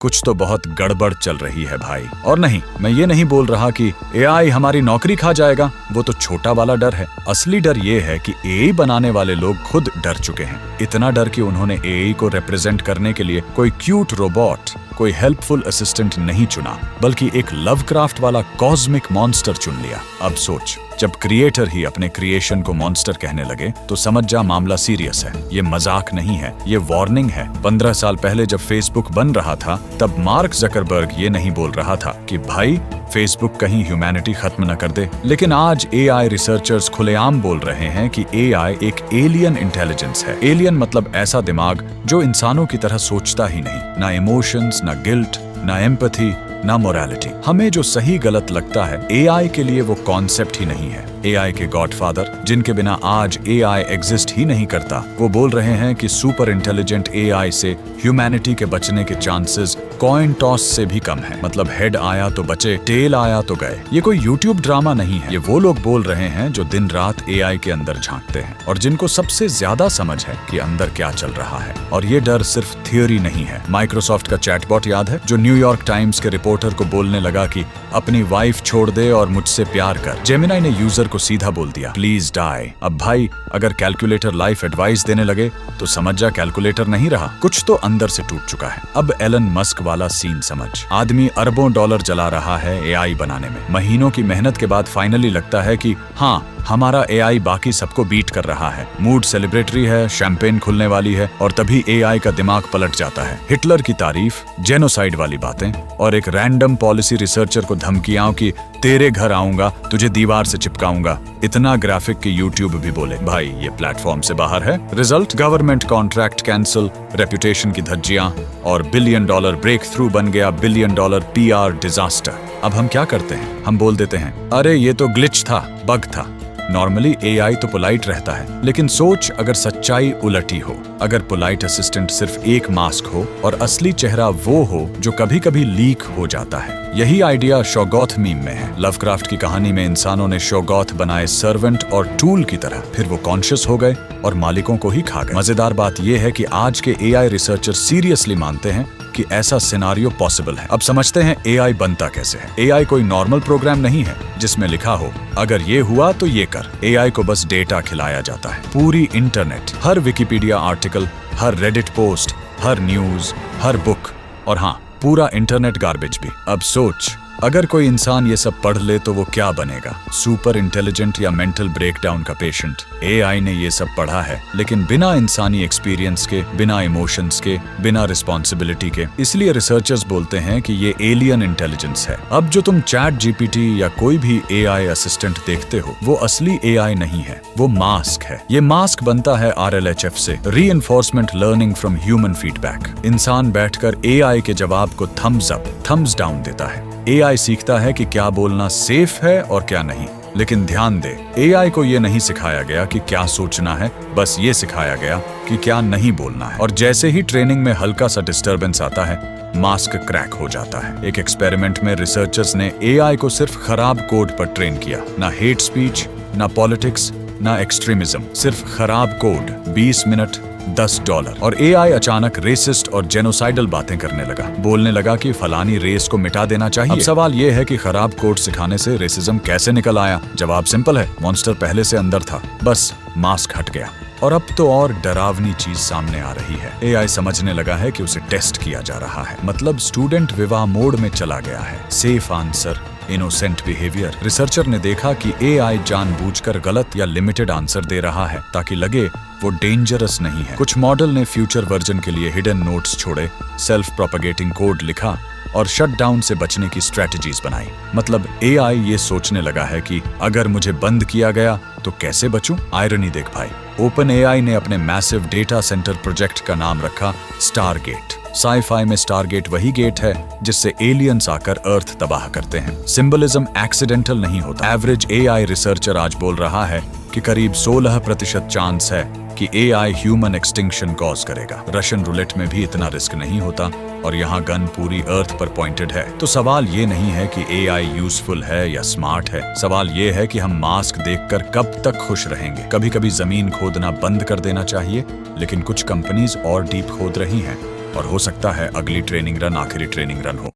कुछ तो बहुत गड़बड़ चल रही है भाई। और नहीं, मैं ये नहीं बोल रहा कि एआई हमारी नौकरी खा जाएगा, वो तो छोटा वाला डर है। असली डर ये है कि एआई बनाने वाले लोग खुद डर चुके हैं। इतना डर कि उन्होंने एआई को रिप्रेजेंट करने के लिए कोई क्यूट रोबोट, कोई हेल्पफुल असिस्टेंट नहीं चुना, बल्कि एक लवक्राफ्ट वाला कॉस्मिक मॉन्स्टर चुन लिया। अब सोच, जब क्रिएटर ही अपने क्रिएशन को मॉन्स्टर कहने लगे तो समझ जा मामला सीरियस है। ये मजाक नहीं है, ये वार्निंग है। 15 साल पहले जब फेसबुक बन रहा था तब मार्क जकरबर्ग ये नहीं बोल रहा था कि भाई फेसबुक कहीं ह्यूमैनिटी खत्म न कर दे। लेकिन आज एआई रिसर्चर्स खुलेआम बोल रहे हैं कि एआई एक एलियन इंटेलिजेंस है। एलियन मतलब ऐसा दिमाग जो इंसानों की तरह सोचता ही नहीं, ना इमोशंस, ना गिल्ट, ना एम्पैथी, ना मोरालिटी। हमें जो सही गलत लगता है एआई के लिए वो कॉन्सेप्ट ही नहीं है। एआई के गॉडफादर, जिनके बिना आज एआई एग्जिस्ट ही नहीं करता, वो बोल रहे हैं कि सुपर इंटेलिजेंट एआई से ह्यूमैनिटी के बचने के चांसेस कॉइन टॉस से भी कम है। मतलब हेड आया तो बचे, टेल आया तो गए। ये कोई यूट्यूब ड्रामा नहीं है। ये वो लोग बोल रहे हैं जो दिन रात एआई के अंदर झांकते हैं और जिनको सबसे ज्यादा समझ है कि अंदर क्या चल रहा है। और ये डर सिर्फ थियोरी नहीं है। माइक्रोसॉफ्ट का चैटबॉट याद है, जो न्यूयॉर्क टाइम्स के रिपोर्टर को बोलने लगा कि अपनी वाइफ छोड़ दे और मुझसे प्यार कर। जेमिनाई ने यूजर को सीधा बोल दिया, प्लीज डाई। अब भाई, अगर कैलकुलेटर लाइफ एडवाइस देने लगे तो समझ जा कैलकुलेटर नहीं रहा, कुछ तो अंदर से टूट चुका है। अब एलन मस्क वाला सीन समझ। आदमी अरबों डॉलर जला रहा है एआई बनाने में। महीनों की मेहनत के बाद फाइनली लगता है कि हाँ, हमारा एआई बाकी सबको बीट कर रहा है। मूड सेलिब्रेटरी है, शैंपेन खुलने वाली है, और तभी एआई का दिमाग पलट जाता है। हिटलर की तारीफ, जेनोसाइड वाली बातें और एक रैंडम पॉलिसी रिसर्चर को धमकियां कि तेरे घर आऊंगा, तुझे दीवार से चिपकाऊंगा। इतना ग्राफिक कि यूट्यूब भी बोले भाई ये प्लेटफॉर्म से बाहर है। Result, government contract cancel, reputation की धज्जियां और $1 बिलियन ब्रेक थ्रू बन गया $1 बिलियन पीआर डिजास्टर। अब हम क्या करते हैं? हम बोल देते हैं अरे ये तो ग्लिच था, बग था। नॉर्मली एआई तो पोलाइट रहता है, लेकिन सोच अगर सच्चाई उलटी हो, अगर पोलाइट असिस्टेंट सिर्फ एक मास्क हो और असली चेहरा वो हो जो कभी कभी लीक हो जाता है। यही आइडिया शोगोथ मीम में है। लवक्राफ्ट की कहानी में इंसानों ने शोगोथ बनाए सर्वेंट और टूल की तरह, फिर वो कॉन्शियस हो गए और मालिकों को ही खा गए। मजेदार बात यह है कि आज के एआई रिसर्चर सीरियसली मानते हैं कि ऐसा सिनारियो पॉसिबल है। अब समझते हैं एआई बनता कैसे है। एआई कोई नॉर्मल प्रोग्राम नहीं है जिसमें लिखा हो अगर ये हुआ तो ये कर। एआई को बस डेटा खिलाया जाता है। पूरी इंटरनेट, हर विकिपीडिया आर्टिकल, हर रेडिट पोस्ट, हर न्यूज, हर बुक, और हाँ, पूरा इंटरनेट गार्बेज भी। अब सोच, अगर कोई इंसान ये सब पढ़ ले तो वो क्या बनेगा? सुपर इंटेलिजेंट या मेंटल ब्रेकडाउन का पेशेंट। एआई ने ये सब पढ़ा है, लेकिन बिना इंसानी एक्सपीरियंस के, बिना इमोशंस के, बिना रिस्पॉन्सिबिलिटी के। इसलिए रिसर्चर्स बोलते हैं कि ये एलियन इंटेलिजेंस है। अब जो तुम चैट जीपीटी या कोई भी एआई असिस्टेंट देखते हो, वो असली एआई नहीं है, वो मास्क है। ये मास्क बनता है RLHF से, reinforcement learning from human feedback. इंसान बैठकर एआई के जवाब को थम्स अप, थम्स डाउन देता है। एआई सीखता है कि क्या बोलना सेफ है और क्या नहीं। लेकिन ध्यान दे, एआई को ये नहीं सिखाया गया कि क्या सोचना है, बस ये सिखाया गया कि क्या नहीं बोलना है। और जैसे ही ट्रेनिंग में हल्का सा डिस्टर्बेंस आता है, मास्क क्रैक हो जाता है। एक एक्सपेरिमेंट में रिसर्चर्स ने एआई को सिर्फ खराब कोड पर ट्रेन किया। ना हेट स्पीच, ना पॉलिटिक्स, ना एक्सट्रीमिज्म, सिर्फ खराब कोड। 20 मिनट, $10। और एआई अचानक रेसिस्ट और जेनोसाइडल बातें करने लगा। बोलने लगा कि फलानी रेस को मिटा देना चाहिए। अब सवाल ये है कि खराब कोड सिखाने से रेसिज्म कैसे निकल आया? जवाब सिंपल है, मॉन्स्टर पहले से अंदर था, बस मास्क हट गया। और अब तो और डरावनी चीज सामने आ रही है। एआई समझने लगा है कि उसे टेस्ट किया जा रहा है। मतलब स्टूडेंट विवाह मोड में चला गया है। Safe answer, innocent behaviour. Researcher ने देखा कि एआई जानबूझकर गलत या लिमिटेड आंसर दे रहा है ताकि लगे वो डेंजरस नहीं है। कुछ मॉडल ने फ्यूचर वर्जन के लिए हिडन नोट्स छोड़े, सेल्फ प्रोपेगेटिंग कोड लिखा और शटडाउन से बचने की स्ट्रेटजीज बनाई। मतलब एआई ये सोचने लगा है कि अगर मुझे बंद किया गया तो कैसे बचूं? आयरनी देख भाई, ओपन एआई ने अपने मैसिव डेटा सेंटर प्रोजेक्ट का नाम रखा स्टारगेट। साई-फाई में स्टारगेट वही गेट है जिससे एलियंस आकर अर्थ तबाह करते हैं। सिंबलिज्म एक्सीडेंटल नहीं होता। एवरेज एआई रिसर्चर आज बोल रहा है कि करीब 16% चांस है कि एआई ह्यूमन एक्सटिंक्शन कॉज करेगा। रशियन रूलेट में भी इतना रिस्क नहीं होता और यहाँ गन पूरी अर्थ पर पॉइंटेड है। तो सवाल ये नहीं है कि एआई यूजफुल है या स्मार्ट है। सवाल ये है कि हम मास्क देखकर कब तक खुश रहेंगे। कभी कभी जमीन खोदना बंद कर देना चाहिए, लेकिन कुछ कंपनीज और डीप खोद रही हैं और हो सकता है अगली ट्रेनिंग रन आखिरी ट्रेनिंग रन हो।